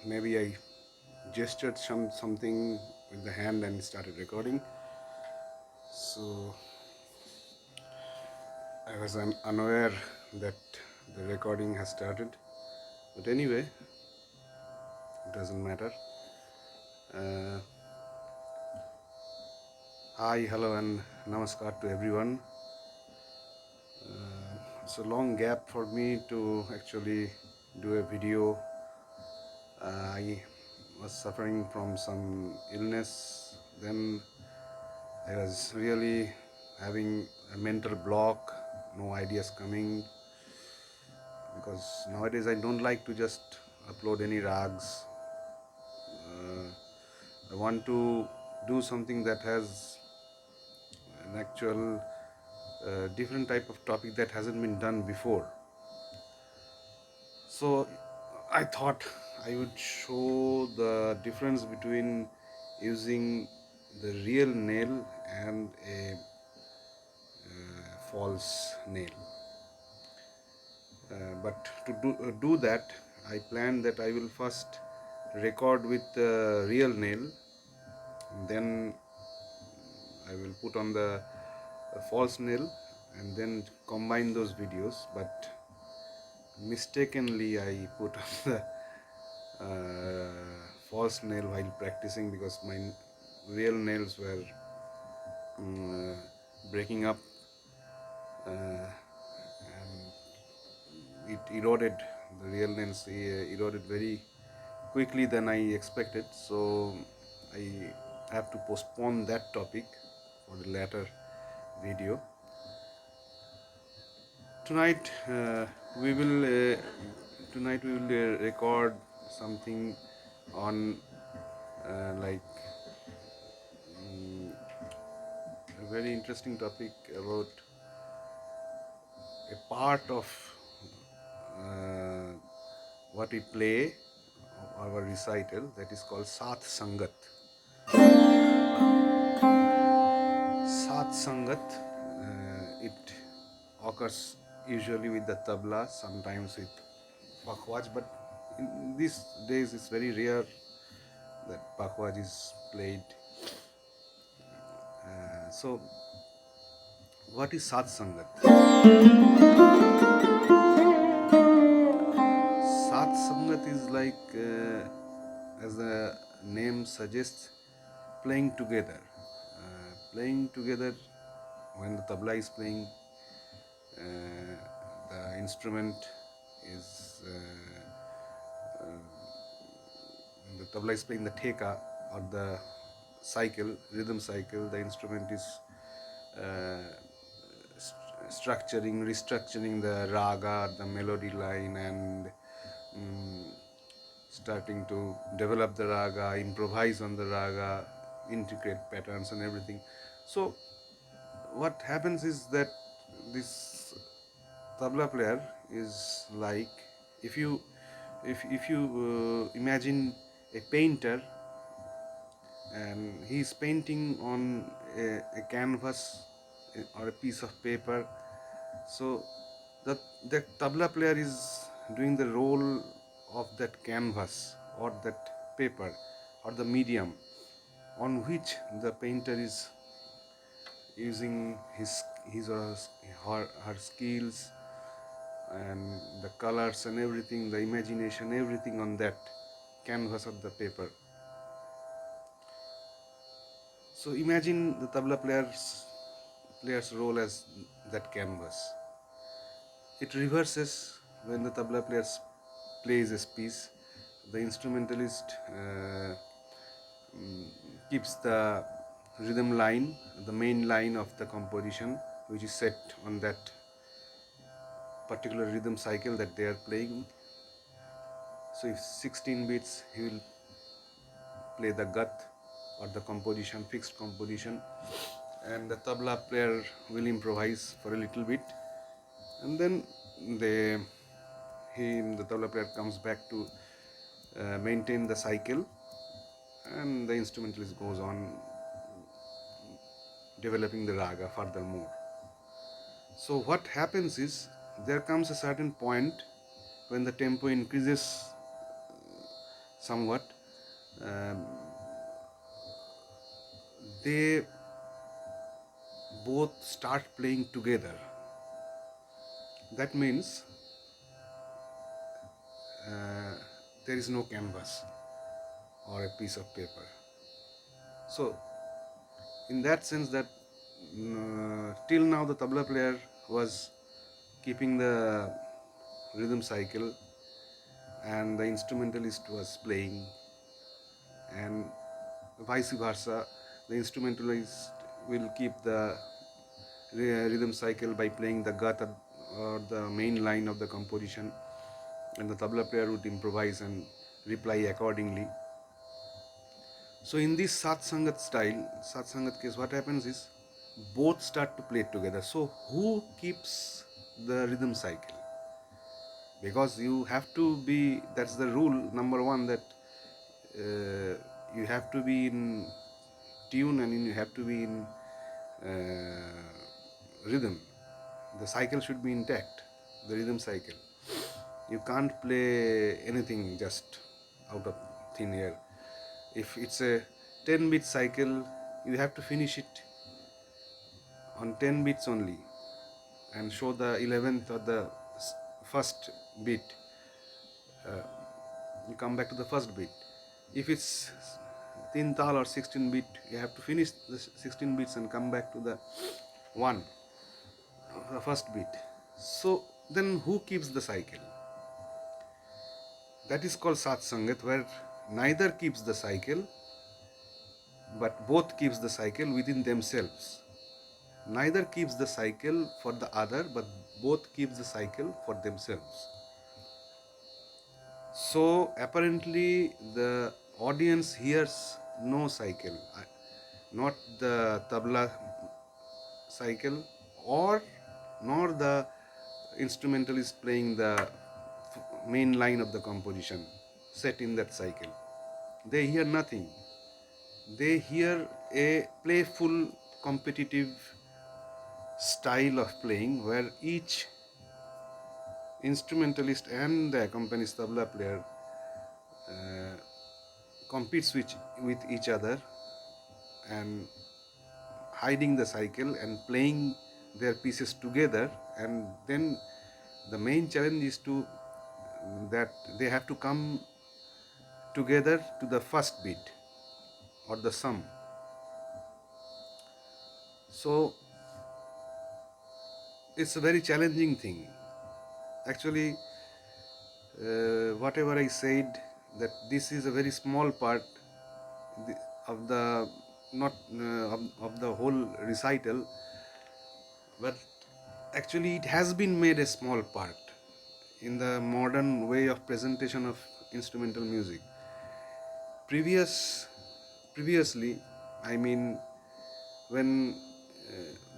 maybe I gestured something with the hand and started recording. So I was unaware that the recording has started. But anyway, it doesn't matter. Uh, Hi, hello, and namaskar to everyone. It's a long gap for me to actually do a video. I was suffering from some illness. Then I was really having a mental block, no ideas coming, because nowadays I don't like to just upload any rags. I want to do something that has an actual different type of topic that hasn't been done before. So I thought I would show the difference between using the real nail and a false nail. But to do that, I plan that I will first record with the real nail, then I will put on the false nail and then combine those videos. But mistakenly I put on the false nail while practicing, because my real nails were uh, breaking up, and it eroded. The real nails eroded very quickly than I expected. So I have to postpone that topic for the later video. Tonight we will record something on like a very interesting topic about a part of uh, what we play, our recital, that is called Sath Sangat. Sath Sangat, it occurs usually with the tabla, sometimes with pakhwaj, but in these days it's very rare that pakhwaj is played. So, what is Sath Sangat? Sath Sangat is like, as the name suggests, playing together. Playing together when the tabla is playing, the instrument is, when the tabla is playing the theka or the cycle, rhythm cycle, the instrument is restructuring the raga, the melody line, and starting to develop the raga, improvise on the raga, integrate patterns and everything. So what happens is that this tabla player is like, if you imagine a painter and he is painting on a canvas or a piece of paper. So the tabla player is doing the role of that canvas or that paper or the medium on which the painter is using his or her skills and the colors and everything, the imagination, everything on that canvas of the paper. So imagine the tabla player's role as that canvas. It reverses when the tabla player plays a piece. The instrumentalist keeps the rhythm line, the main line of the composition, which is set on that particular rhythm cycle that they are playing. So if 16 beats, he will play the gat or the composition, fixed composition, and the tabla player will improvise for a little bit, and then the tabla player comes back to maintain the cycle, and the instrumentalist goes on developing the raga furthermore. So what happens is, there comes a certain point when the tempo increases somewhat, um, they both start playing together. That means uh, there is no canvas or a piece of paper. So, in that sense, that till now the tabla player was keeping the rhythm cycle and the instrumentalist was playing, and vice versa, the instrumentalist will keep the rhythm cycle by playing the gata or the main line of the composition, and the tabla player would improvise and reply accordingly. So in this Sath Sangat style, Sath Sangat case, what happens is both start to play together. So who keeps the rhythm cycle? Because you have to be, that's the rule number one, that you have to be in tune and you have to be in rhythm. The cycle should be intact, the rhythm cycle. You can't play anything just out of thin air. If it's a 10-beat cycle, you have to finish it on 10 beats only and show the 11th or the first beat. You come back to the first beat. If it's tin tal or 16 beat, you have to finish the 16 beats and come back to the one, the first beat. So then who keeps the cycle? That is called Sath Sangat, where neither keeps the cycle but both keeps the cycle within themselves. Neither keeps the cycle for the other but both keeps the cycle for themselves. So apparently the audience hears no cycle, not the tabla cycle or nor the instrumentalist playing the main line of the composition set in that cycle. They hear nothing. They hear a playful, competitive style of playing where each instrumentalist and the accompanist tabla player competes with each other and hiding the cycle and playing their pieces together, and then the main challenge is to that they have to come together to the first beat or the sum. So it's a very challenging thing. Actually, whatever I said, that this is a very small part of the not of the whole recital, but actually it has been made a small part in the modern way of presentation of instrumental music. Previously, I mean, when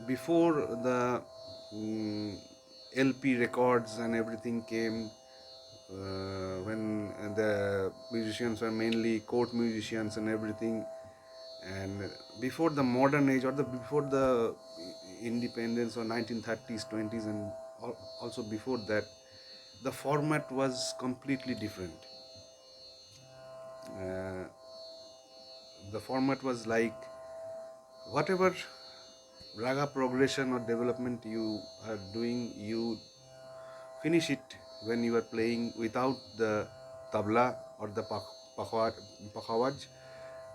before the LP records and everything came, when the musicians were mainly court musicians and everything, and before the modern age or the before the independence or 1930s 20s and also before that, the format was completely different. uh, the format was like whatever raga progression or development you are doing, you finish it when you are playing without the tabla or the pakhawaj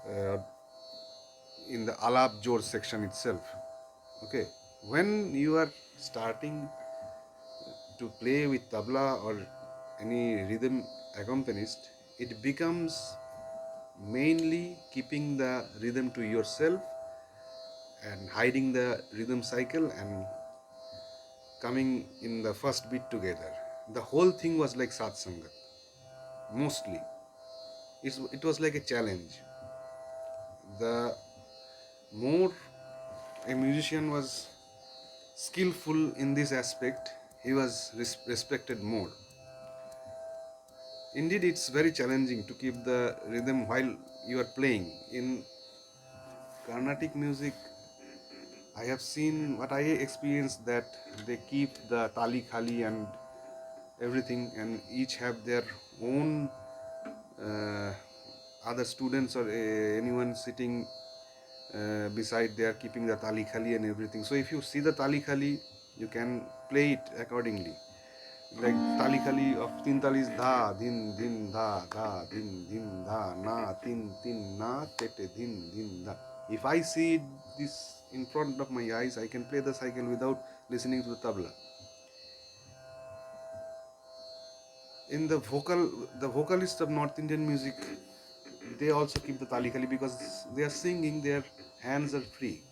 uh, in the alap jor section itself. Okay, when you are starting to play with tabla or any rhythm accompanist, it becomes mainly keeping the rhythm to yourself and hiding the rhythm cycle and coming in the first beat together. The whole thing was like Sath Sangat, mostly. It was like a challenge. The more a musician was skillful in this aspect, he was respected more. Indeed, it's very challenging to keep the rhythm while you are playing. In Carnatic music, I have seen what I experienced, that they keep the tali khali and everything, and each have their own uh, other students or anyone sitting beside, they are keeping the tali khali and everything. So if you see the tali khali, you can play it accordingly. Like tali khali of tin tali is dha din din dha dha din din dha na tin tin na tete din din dha. If I see this in front of my eyes, I can play the cycle without listening to the tabla. In the vocalists of North Indian music, they also keep the tali khali because they are singing, their hands are free.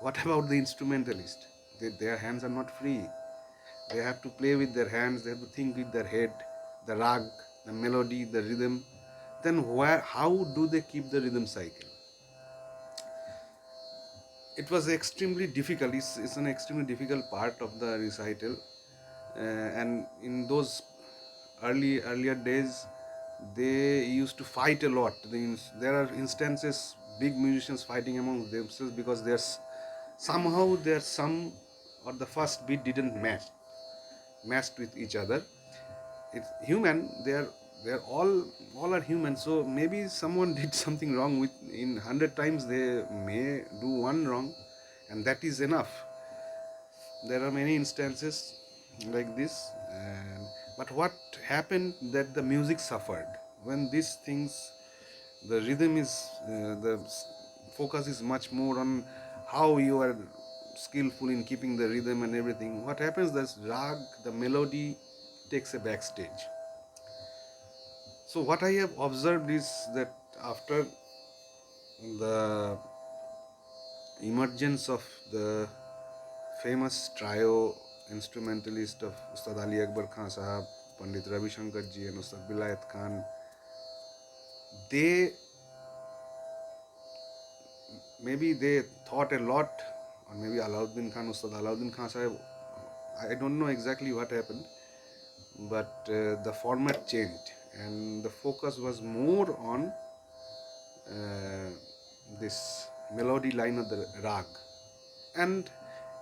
What about the instrumentalist? Their hands are not free. They have to play with their hands, they have to think with their head, the rag, the melody, the rhythm. Then how do they keep the rhythm cycle? It was extremely difficult. It's an extremely difficult part of the recital. And in those earlier days, they used to fight a lot. There are instances, big musicians fighting among themselves because somehow their sum or the first beat didn't matched with each other. It's human. They're all are human. So maybe someone did something wrong. With in 100 times they may do one wrong, and that is enough. There are many instances like this. But what happened, that the music suffered when these things, the rhythm is the focus is much more on how you are skillful in keeping the rhythm and everything. What happens, that rag, the melody, takes a backstage. So what I have observed is that after the emergence of the famous trio instrumentalist of Ustad Ali Akbar Khan Sahab, Pandit Ravi Shankar ji and Ustad Vilayat Khan, they maybe thought a lot, or maybe Alauddin Khan, Ustad Alauddin Khan Sahab, I don't know exactly what happened, but the format changed and the focus was more on this melody line of the rag and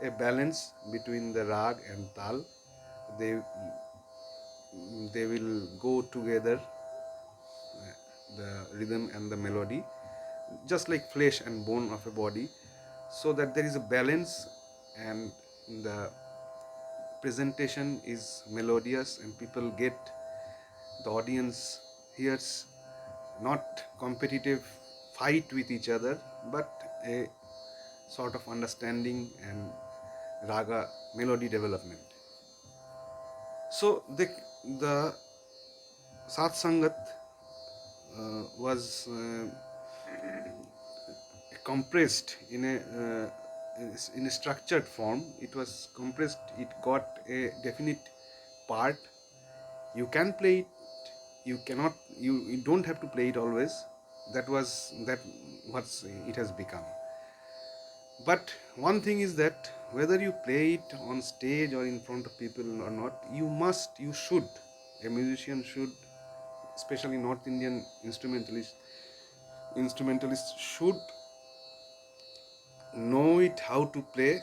a balance between the rag and tal. They they will go together, the rhythm and the melody, just like flesh and bone of a body, so that there is a balance and the presentation is melodious and people get, the audience hears not competitive fight with each other, but a sort of understanding and raga melody development. So the Sath Sangaat was compressed in a structured form. It was compressed. It got a definite part. You can play it. You cannot. You don't have to play it always. That what it has become. But one thing is that whether you play it on stage or in front of people or not, you should, a musician should, especially North Indian instrumentalists should know it how to play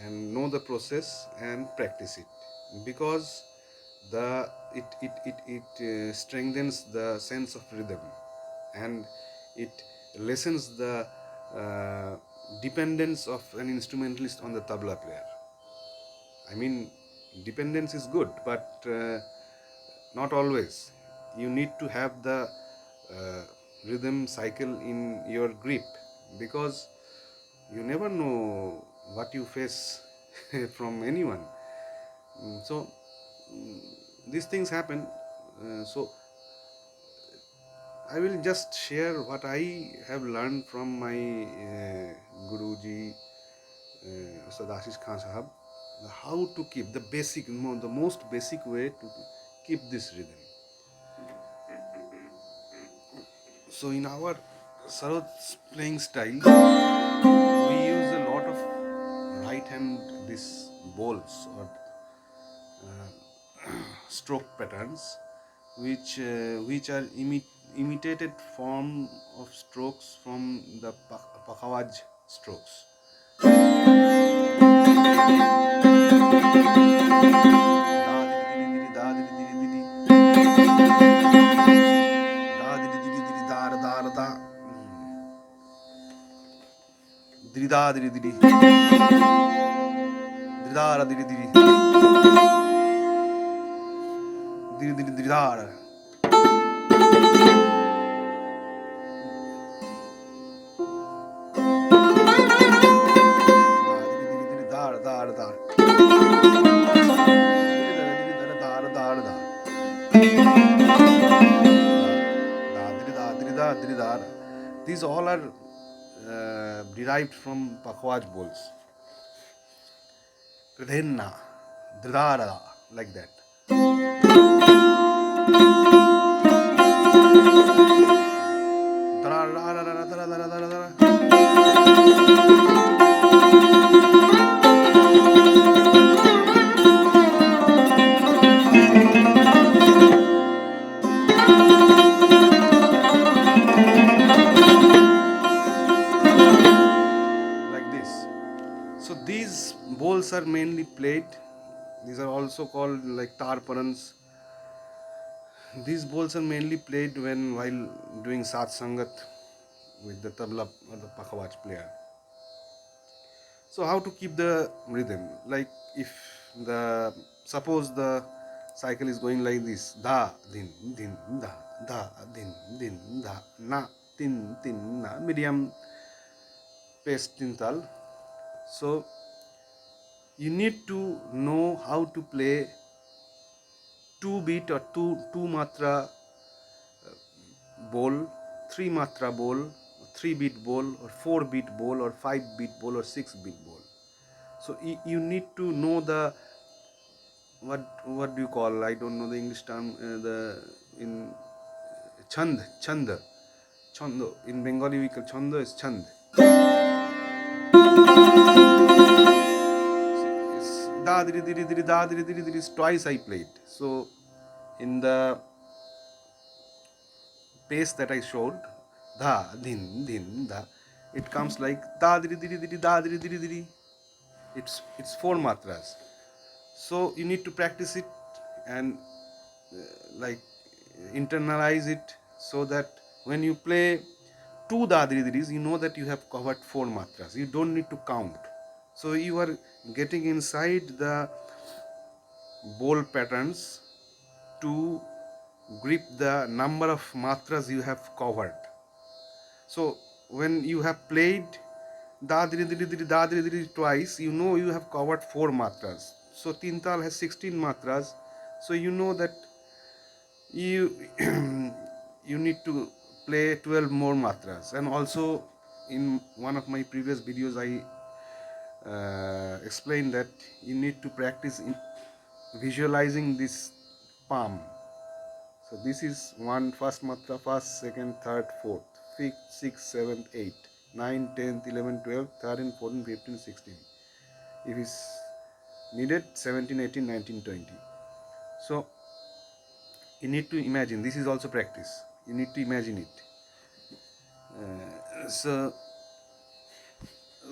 and know the process and practice it, because it strengthens the sense of rhythm and it lessens the uh, dependence of an instrumentalist on the tabla player. I mean, dependence is good, but not always. You need to have the uh, rhythm cycle in your grip, because you never know what you face from anyone. So these things happen. So I will just share what I have learned from my Guruji, Ustad Ashish Khan Sahab, how to keep the most basic way to keep this rhythm. So in our sarod playing style, we use a lot of right hand this bowls or stroke patterns, which are imitated form of strokes from the Pakhawaj strokes. diri da diri diri diri da ra diri diri diri diri diri da ra diri diri diri da ra da ra da diri da ra diri da ra da da diri da diri da ra. These all are derived from Pakhwaj bowls. Ridhenna, dridara, like that. Like this. So these bowls are mainly played. These are also called like tarparans. These bowls are mainly played when while doing Sath Sangaat with the tabla or the pakhawaj player. So how to keep the rhythm? Like if the suppose the cycle is going like this: da din din da din din da na tin tin na, medium pace tintal. So you need to know how to play two beat or two matra bowl, three matra bowl, three beat bowl, or four beat bowl, or five beat bowl, or six beat bowl. So you need to know the what do you call? I don't know the English term. The in chand chando in Bengali we call chando is chand. It's da diri diri diri da diri diri diri is twice I played. So in the pace that I showed, da din din da, it comes like da diri diri diri da diri diri diri. It's four matras. So you need to practice it and like internalize it so that when you play two dadridiris, you know that you have covered four matras. You don't need to count. So you are getting inside the bowl patterns to grip the number of matras you have covered. So when you have played da twice, you know you have covered four matras. So Tintal has 16 matras. So you know that you you need to play 12 more matras. And also in one of my previous videos I explained that you need to practice in visualizing this palm. So this is one first matra, first, second, third, fourth, fifth, sixth, seventh, eighth, 9, 10th, 11, 12, 13, 14, 15, 16. If it's needed, 17, 18, 19, 20. So you need to imagine. This is also practice. You need to imagine it. So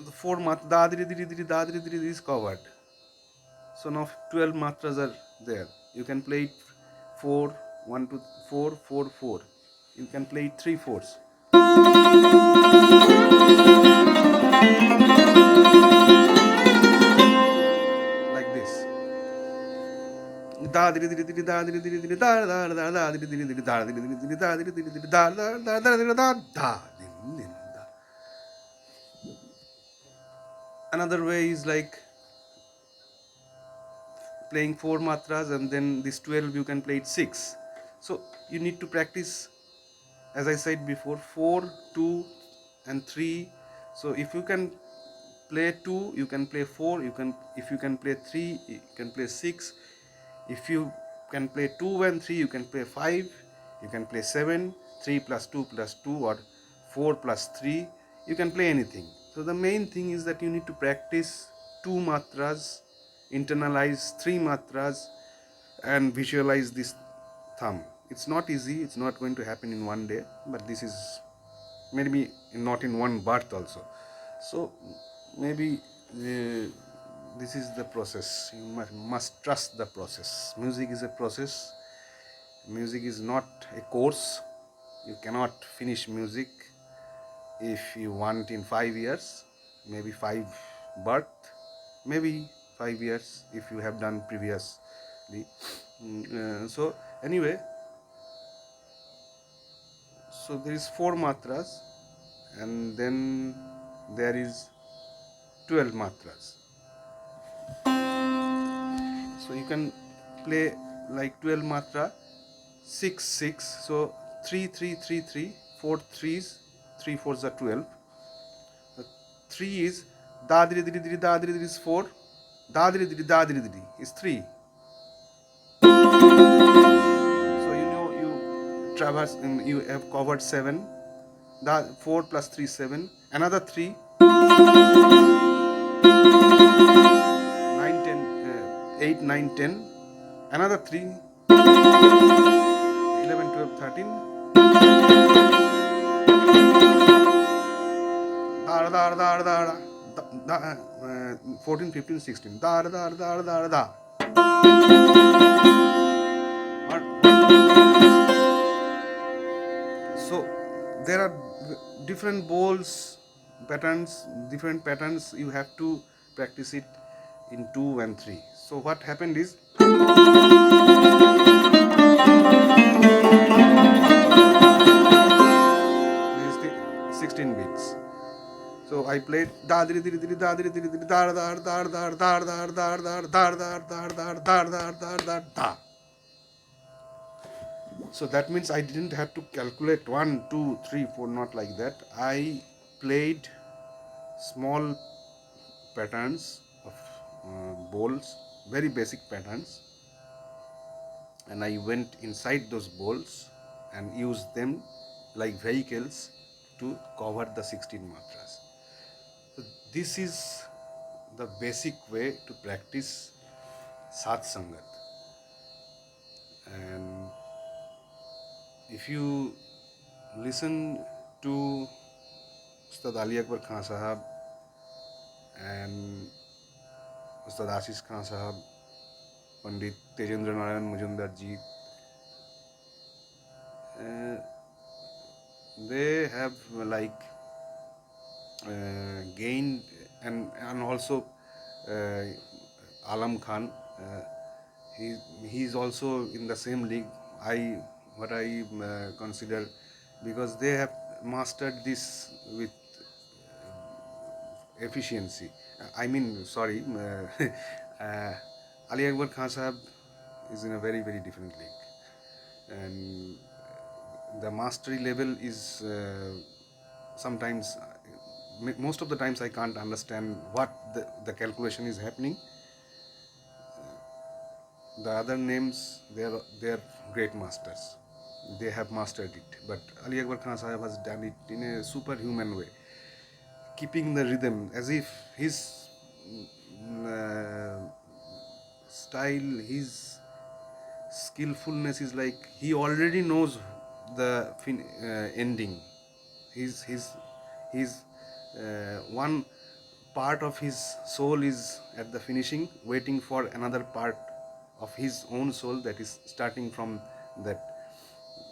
the four matra dadri is covered. So now 12 matras are there. You can play it 4, 1, 2, 4, 4, 4. You can play it 3 fours. Like this. Another way is like playing 4 matras and then this 12 you can play it 6. So you need to practice, as I said before, 4, 2 and 3. So if you can play 2, you can play 4. If you can play 3, you can play 6. If you can play 2 and 3, you can play 5. You can play 7, 3 plus 2 plus 2, or 4 plus 3. You can play anything. So the main thing is that you need to practice 2 matras, internalize 3 matras, and visualize this thumb. It's not easy. It's not going to happen in one day, but this is maybe not in one birth also. So maybe this is the process. You must trust the process. Music is a process. Music is not a course. You cannot finish music if you want in 5 years. maybe 5 birth, maybe 5 years if you have done previously. So anyway, so there is 4 matras, and then there is 12 matras. So you can play like 12 matra, 6 6. So 3 3 3 3, 4 threes, 3 fours are 12. 3 is da diri diri diri da diri diri is 4, da diri diri da diri diri is 3. So you traverse, you have covered 7. The 4 plus 3 7. Another 3, 9 10, 8 9 10. Another 3, 11 12 13. Da da da da da da, 14 15 16. Da da da da da. So there are different bowls patterns, different patterns. You have to practice it in 2 and 3. So what happened is, this is the 16 beats. So I played da diri diri diri da diri diri diri da da da da da da da da da da da da da da da da da. So that means I didn't have to calculate 1 2 3 4, not like that. I played small patterns of bowls, very basic patterns, and I went inside those bowls and used them like vehicles to cover the 16 matras. So this is the basic way to practice Sath Sangat. And if you listen to Ustad Ali Akbar Khan Sahab and Ustad Ashish Khan Sahab, Pandit Tejendra Narayan Mujumdar ji, they have like gained, and also Alam Khan, he is also in the same league. I consider, because they have mastered this with efficiency. I mean, sorry, Ali Akbar Khan Sahab is in a very very different league, and the mastery level is sometimes, most of the times I can't understand what the calculation is happening. The other names, they are great masters. They have mastered it, but Ali Akbar Khan Sahib has done it in a superhuman way, keeping the rhythm as if his uh, style, his skillfulness is like he already knows the ending. His one part of his soul is at the finishing, waiting for another part of his own soul that is starting from that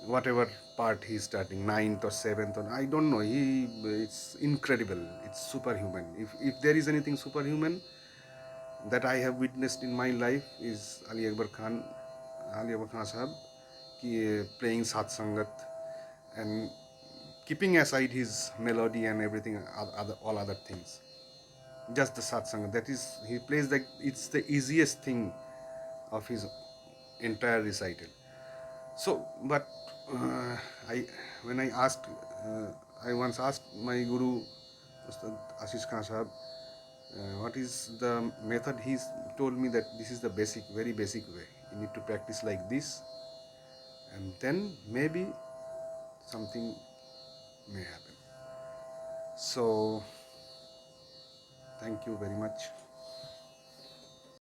whatever part he's starting, ninth or seventh, or I don't know. It's incredible. It's superhuman. If there is anything superhuman that I have witnessed in my life, is Ali Akbar Khan Sahab playing Sath Sangat and keeping aside his melody and everything, all other things. Just the Sath Sangat. That is, he plays like it's the easiest thing of his entire recital. So, but I when I asked, I once asked my guru, Ustad Ashish Khan Sahab, what is the method. He's told me that this is the basic, very basic way. You need to practice like this, and then maybe something may happen. So, thank you very much.